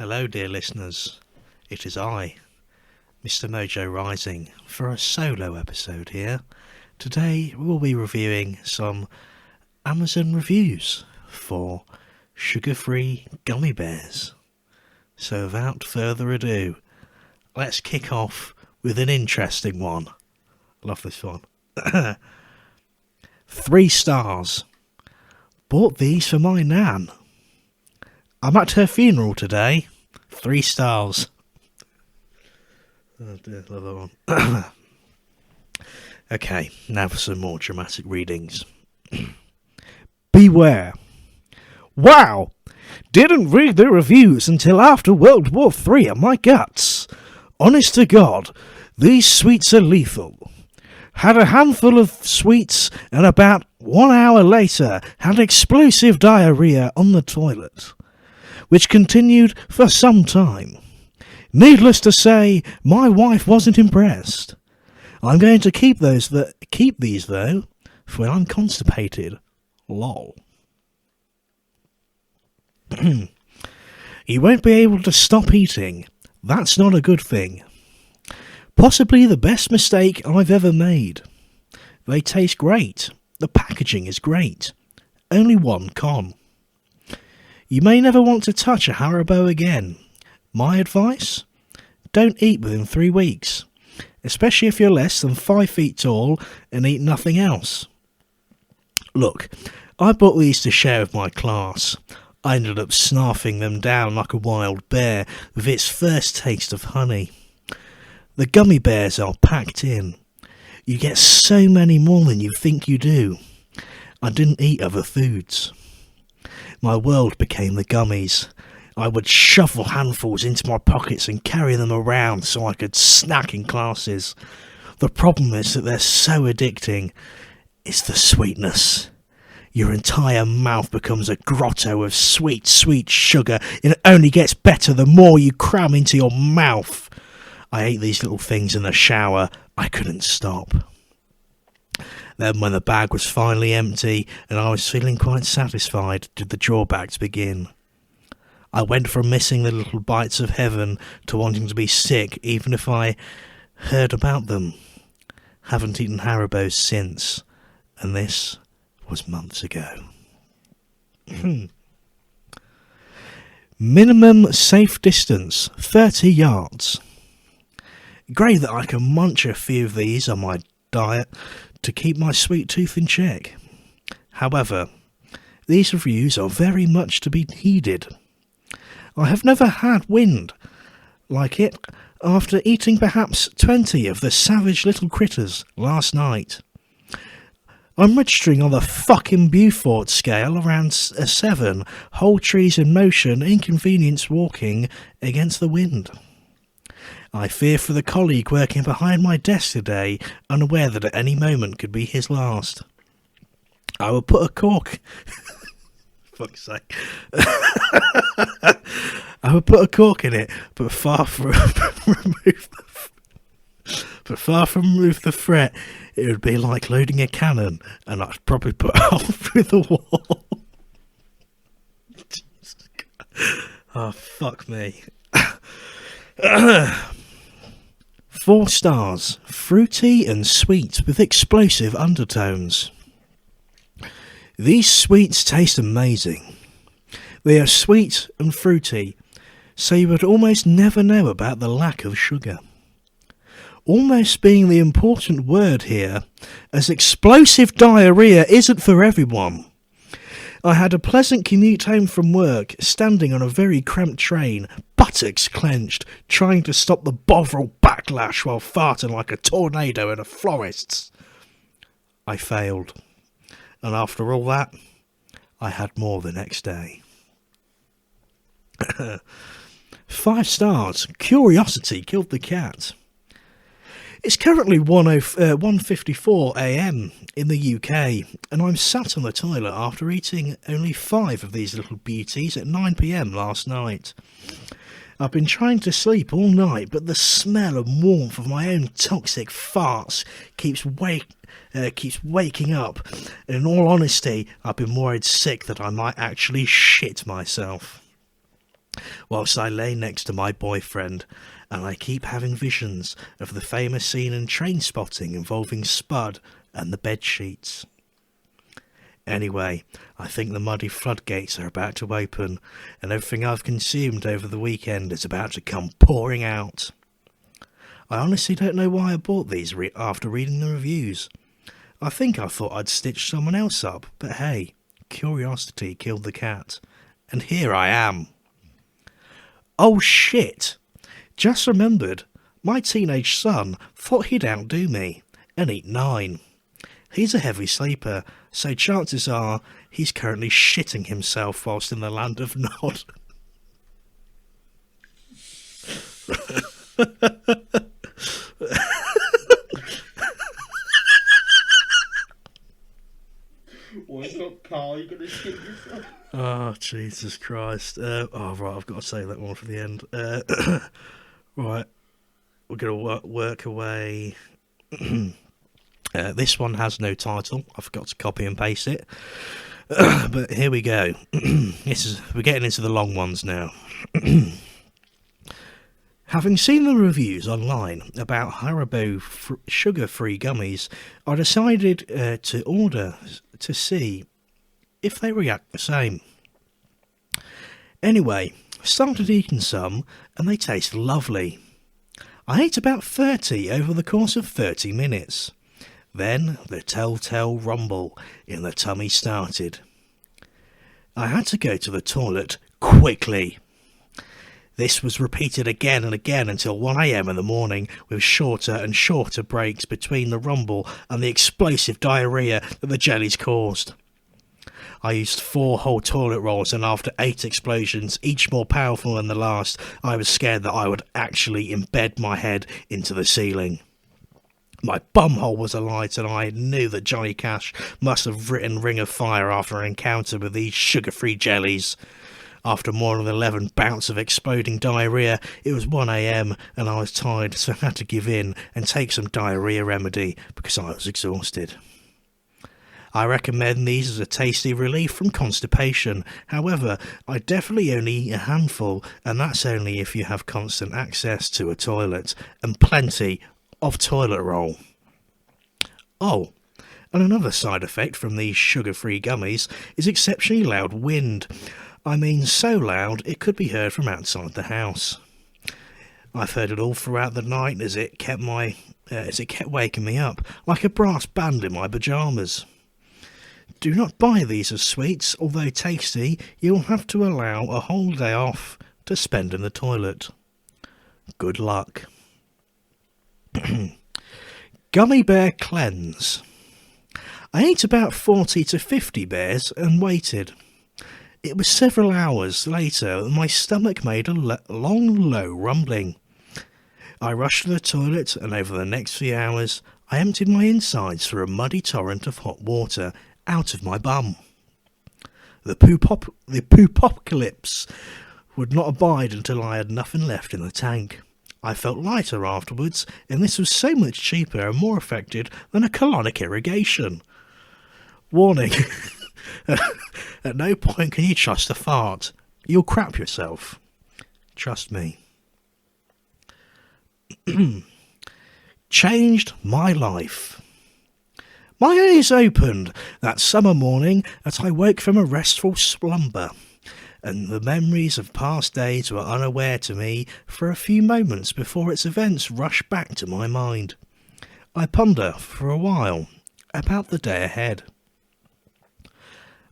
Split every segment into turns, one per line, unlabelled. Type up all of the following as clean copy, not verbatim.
Hello dear listeners, it is I, MrMojoRisin, for a solo episode here. Today we'll be reviewing some Amazon reviews for Sugar Free Gummy Bears. So without further ado, let's kick off with an interesting one. Love this one. 3 stars. Bought these for my nan. I'm at her funeral today. 3 stars. Oh dear, love that one. Okay, now for some more dramatic readings. Beware. Wow! Didn't read the reviews until after World War III at my guts. Honest to God, these sweets are lethal. Had a handful of sweets and about 1 hour later had explosive diarrhea on the toilet, which continued for some time. Needless to say, my wife wasn't impressed. I'm going to keep these though, for when I'm constipated. Lol. You won't be able to stop eating. That's not a good thing. Possibly the best mistake I've ever made. They taste great. The packaging is great. Only one con. You may never want to touch a Haribo again. My advice? Don't eat within 3 weeks, especially if you're less than 5 feet tall and eat nothing else. Look, I bought these to share with my class. I ended up snarfing them down like a wild bear with its first taste of honey. The gummy bears are packed in. You get so many more than you think you do. I didn't eat other foods. My world became the gummies. I would shovel handfuls into my pockets and carry them around so I could snack in classes. The problem is that they're so addicting. It's the sweetness. Your entire mouth becomes a grotto of sweet, sweet sugar, and it only gets better the more you cram into your mouth. I ate these little things in the shower. I couldn't stop. Then when the bag was finally empty and I was feeling quite satisfied, did the drawbacks begin. I went from missing the little bites of heaven to wanting to be sick even if I heard about them. Haven't eaten Haribos since, and this was months ago. Minimum safe distance, 30 yards. Great that I can munch a few of these on my diet to keep my sweet tooth in check. However, these reviews are very much to be heeded. I have never had wind like it after eating perhaps 20 of the savage little critters last night. I'm registering on the fucking Beaufort scale around a 7, whole trees in motion, inconvenience walking against the wind. I fear for the colleague working behind my desk today, unaware that at any moment could be his last. I will put a cork... Fuck's sake. I would put a cork in it, but far from remove the fret, it would be like loading a cannon, and I'd probably put a hole through the wall. Oh, fuck me. 4 stars. Fruity and sweet with explosive undertones. These sweets taste amazing. They are sweet and fruity, so you would almost never know about the lack of sugar. Almost being the important word here, as explosive diarrhea isn't for everyone. I had a pleasant commute home from work, standing on a very cramped train, buttocks clenched, trying to stop the bovril backlash while farting like a tornado in a florist's. I failed, and after all that, I had more the next day. 5 stars. Curiosity killed the cat. It's currently 1:54 a.m. in the UK, and I'm sat on the toilet after eating only 5 of these little beauties at 9 p.m. last night. I've been trying to sleep all night, but the smell and warmth of my own toxic farts keeps waking up, and in all honesty, I've been worried sick that I might actually shit myself. whilst I lay next to my boyfriend, and I keep having visions of the famous scene in Trainspotting involving Spud and the bedsheets. Anyway, I think the muddy floodgates are about to open, and everything I've consumed over the weekend is about to come pouring out. I honestly don't know why I bought these after reading the reviews. I thought I'd stitch someone else up, but hey, curiosity killed the cat, and here I am. Oh shit! Just remembered, my teenage son thought he'd outdo me and eat 9. He's a heavy sleeper, so chances are he's currently shitting himself whilst in the land of Nod.
What's up, Carl? You gonna shit yourself?
Oh, Jesus Christ. Right, I've got to say that one for the end. Right, we're going to work away. This one has no title. I forgot to copy and paste it. But here we go. We're getting into the long ones now. Having seen the reviews online about Haribo Sugar Free Gummies, I decided to order to see if they react the same. Anyway, started eating some, and they taste lovely. I ate about 30 over the course of 30 minutes. Then the telltale rumble in the tummy started. I had to go to the toilet quickly. This was repeated again and again until 1 a.m. in the morning, with shorter and shorter breaks between the rumble and the explosive diarrhea that the jellies caused. I used 4 whole toilet rolls, and after 8 explosions, each more powerful than the last, I was scared that I would actually embed my head into the ceiling. My bumhole was alight, and I knew that Johnny Cash must have written Ring of Fire after an encounter with these sugar-free jellies. After more than 11 bouts of exploding diarrhea, it was 1 a.m. and I was tired, so I had to give in and take some diarrhea remedy because I was exhausted. I recommend these as a tasty relief from constipation. However, I definitely only eat a handful, and that's only if you have constant access to a toilet and plenty of toilet roll. Oh, and another side effect from these sugar-free gummies is exceptionally loud wind. I mean, so loud it could be heard from outside the house. I've heard it all throughout the night as it kept waking me up like a brass band in my pyjamas. Do not buy these as sweets. Although tasty, you will have to allow a whole day off to spend in the toilet. Good luck. Gummy Bear Cleanse. I ate about 40 to 50 bears and waited. It was several hours later that my stomach made a long, low rumbling. I rushed to the toilet, and over the next few hours, I emptied my insides through a muddy torrent of hot water out of my bum. The poopocalypse would not abide until I had nothing left in the tank. I felt lighter afterwards, and this was so much cheaper and more effective than a colonic irrigation. Warning. At no point can you trust a fart. You'll crap yourself. Trust me. Changed my life. My eyes opened that summer morning as I woke from a restful slumber, and the memories of past days were unaware to me for a few moments before its events rushed back to my mind. I ponder for a while about the day ahead.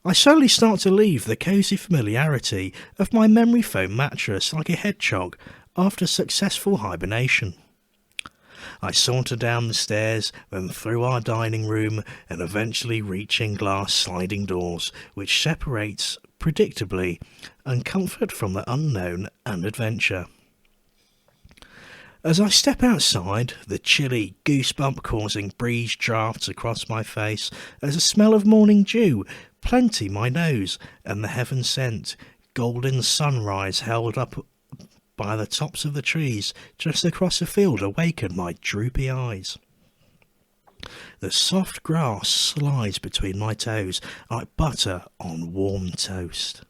I slowly start to leave the cosy familiarity of my memory foam mattress like a hedgehog after successful hibernation. I saunter down the stairs, then through our dining room, and eventually reaching glass sliding doors, which separates, predictably, uncomfort from the unknown and adventure. As I step outside, the chilly, goosebump-causing breeze drafts across my face as a smell of morning dew plenty my nose, and the heaven-sent, golden sunrise held up by the tops of the trees just across the field awakened my droopy eyes. The soft grass slides between my toes like butter on warm toast.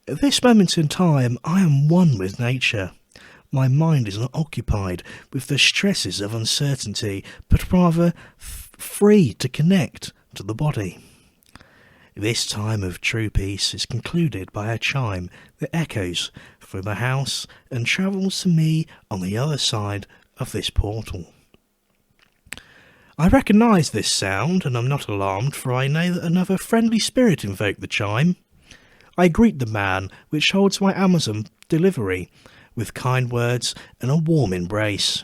At this moment in time, I am one with nature. My mind is not occupied with the stresses of uncertainty, but rather free to connect to the body. This time of true peace is concluded by a chime that echoes through the house and travels to me on the other side of this portal. I recognise this sound, and am not alarmed, for I know that another friendly spirit invoked the chime. I greet the man which holds my Amazon delivery with kind words and a warm embrace.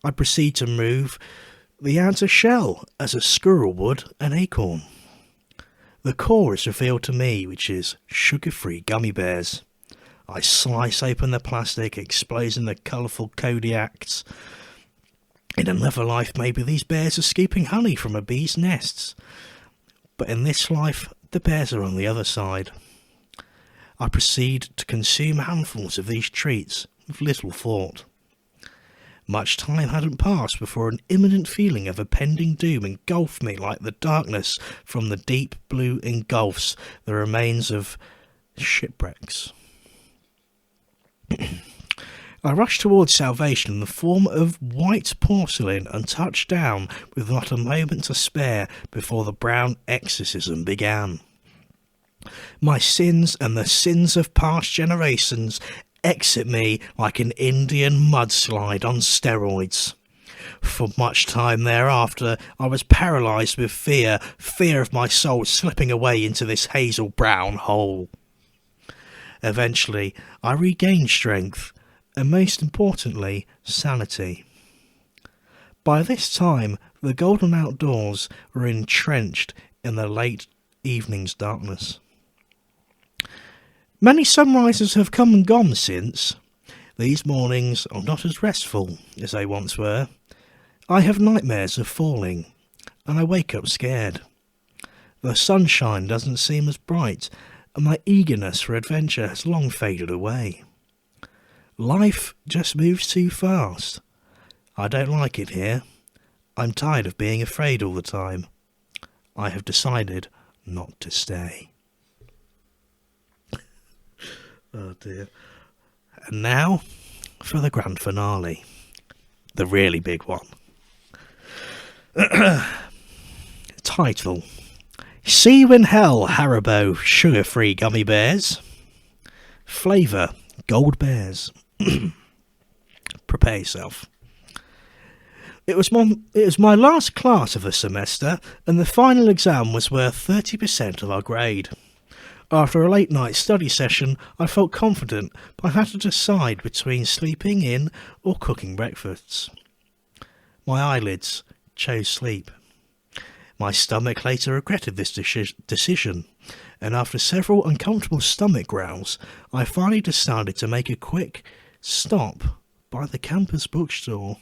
I proceed to move the outer shell as a squirrel would an acorn. The core is revealed to me, which is Sugar Free Gummy Bears. I slice open the plastic, exposing the colourful Kodiaks. In another life, maybe these bears are scooping honey from a bee's nests. But in this life, the bears are on the other side. I proceed to consume handfuls of these treats with little thought. Much time hadn't passed before an imminent feeling of impending doom engulfed me like the darkness from the deep blue engulfs the remains of shipwrecks. I rushed towards salvation in the form of white porcelain and touched down with not a moment to spare before the brown exorcism began. My sins and the sins of past generations exit me like an Indian mudslide on steroids. For much time thereafter, I was paralysed with fear of my soul slipping away into this hazel brown hole. Eventually, I regained strength, and most importantly, sanity. By this time, the golden outdoors were entrenched in the late evening's darkness. Many sunrises have come and gone since. These mornings are not as restful as they once were. I have nightmares of falling, and I wake up scared. The sunshine doesn't seem as bright, and my eagerness for adventure has long faded away. Life just moves too fast. I don't like it here. I'm tired of being afraid all the time. I have decided not to stay. Oh dear. And now for the grand finale. The really big one. Title: See You in Hell Haribo Sugar Free Gummy Bears. Flavour: Gold Bears. Prepare yourself. It was my last class of the semester, and the final exam was worth 30% of our grade. After a late night study session, I felt confident, but I had to decide between sleeping in or cooking breakfasts. My eyelids chose sleep. My stomach later regretted this decision, and after several uncomfortable stomach growls, I finally decided to make a quick stop by the campus bookstore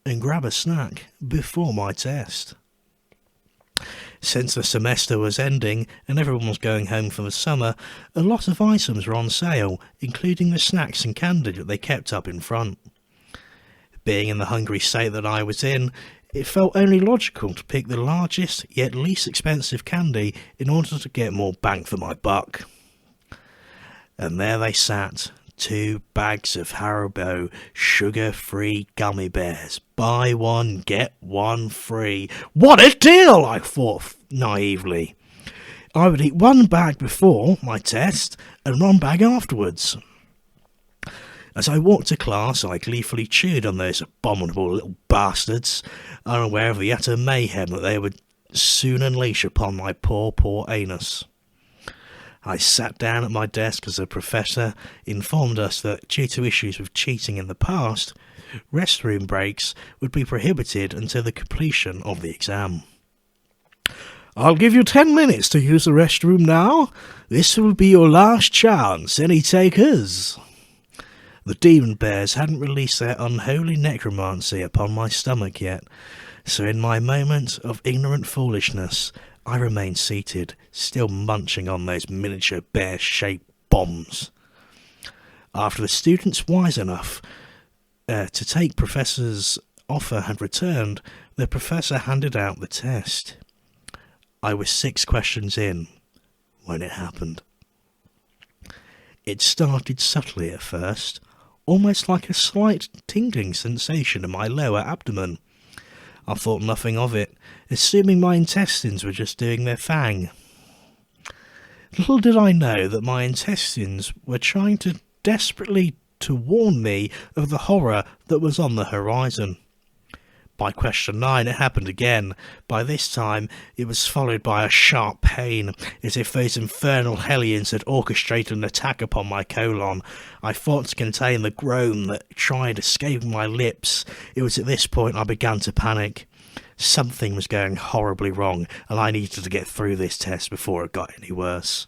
and grab a snack before my test. Since the semester was ending and everyone was going home for the summer, a lot of items were on sale, including the snacks and candy that they kept up in front. Being in the hungry state that I was in, it felt only logical to pick the largest yet least expensive candy in order to get more bang for my buck. And there they sat, 2 bags of Haribo sugar-free gummy bears. Buy one, get one free. What a deal, I thought naively. I would eat 1 bag before my test and 1 bag afterwards. As I walked to class, I gleefully chewed on those abominable little bastards, unaware of the utter mayhem that they would soon unleash upon my poor anus. I sat down at my desk as the professor informed us that, due to issues with cheating in the past, restroom breaks would be prohibited until the completion of the exam. I'll give you 10 minutes to use the restroom now. This will be your last chance. Any takers? The demon bears hadn't released their unholy necromancy upon my stomach yet, so in my moment of ignorant foolishness, I remained seated, still munching on those miniature bear-shaped bombs. After the students wise enough to take Professor's offer had returned, the Professor handed out the test. I was 6 questions in when it happened. It started subtly at first, almost like a slight tingling sensation in my lower abdomen. I thought nothing of it, assuming my intestines were just doing their thing. Little did I know that my intestines were trying desperately to warn me of the horror that was on the horizon. By question 9 it happened again. By this time it was followed by a sharp pain, as if those infernal hellions had orchestrated an attack upon my colon. I fought to contain the groan that tried escaping my lips. It was at this point I began to panic. Something was going horribly wrong, and I needed to get through this test before it got any worse.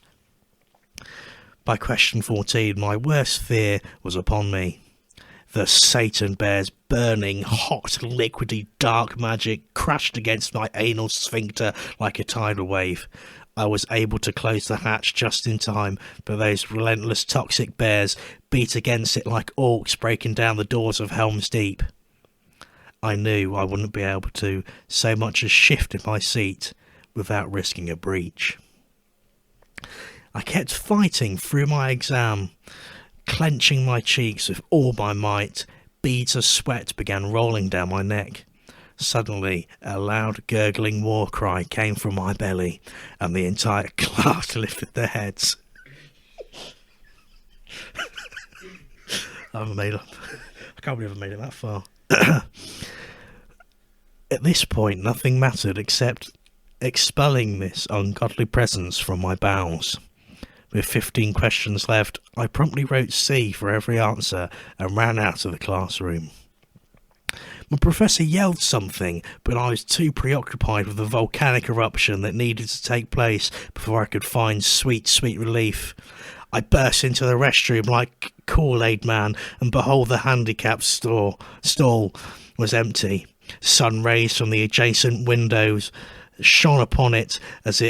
By question 14 my worst fear was upon me. The Satan bear's burning, hot, liquidy, dark magic crashed against my anal sphincter like a tidal wave. I was able to close the hatch just in time, but those relentless toxic bears beat against it like orcs breaking down the doors of Helm's Deep. I knew I wouldn't be able to so much as shift in my seat without risking a breach. I kept fighting through my exam, clenching my cheeks with all my might. Beads of sweat began rolling down my neck. Suddenly, a loud gurgling war cry came from my belly, and the entire class lifted their heads. I can't believe I made it that far. At this point, nothing mattered except expelling this ungodly presence from my bowels. With 15 questions left, I promptly wrote C for every answer and ran out of the classroom. My professor yelled something, but I was too preoccupied with the volcanic eruption that needed to take place before I could find sweet relief. I burst into the restroom like Kool-Aid Man, and behold, the handicap stall was empty. Sun rays from the adjacent windows shone upon it as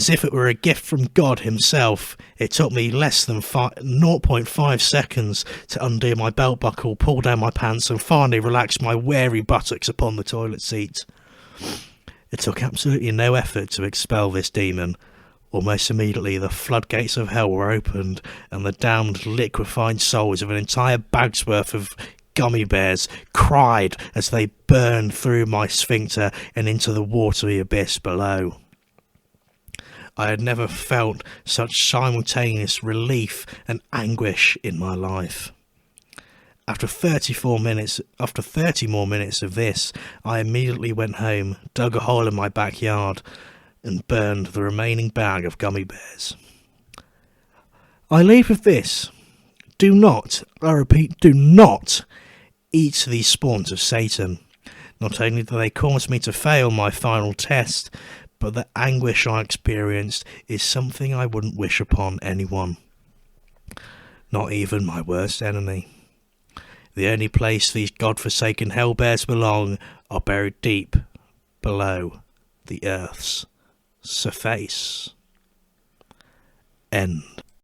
if it were a gift from God himself. It took me less than 0.5 seconds to undo my belt buckle, pull down my pants, and finally relax my weary buttocks upon the toilet seat. It took absolutely no effort to expel this demon. Almost immediately the floodgates of hell were opened, and the damned liquefied souls of an entire bag's worth of gummy bears cried as they burned through my sphincter and into the watery abyss below. I had never felt such simultaneous relief and anguish in my life. After 30 more minutes of this, I immediately went home, dug a hole in my backyard, and burned the remaining bag of gummy bears. I leave with this. Do not, I repeat, do not eat these spawns of Satan. Not only do they cause me to fail my final test, but the anguish I experienced is something I wouldn't wish upon anyone. Not even my worst enemy. The only place these godforsaken hellbears belong are buried deep below the earth's surface. End.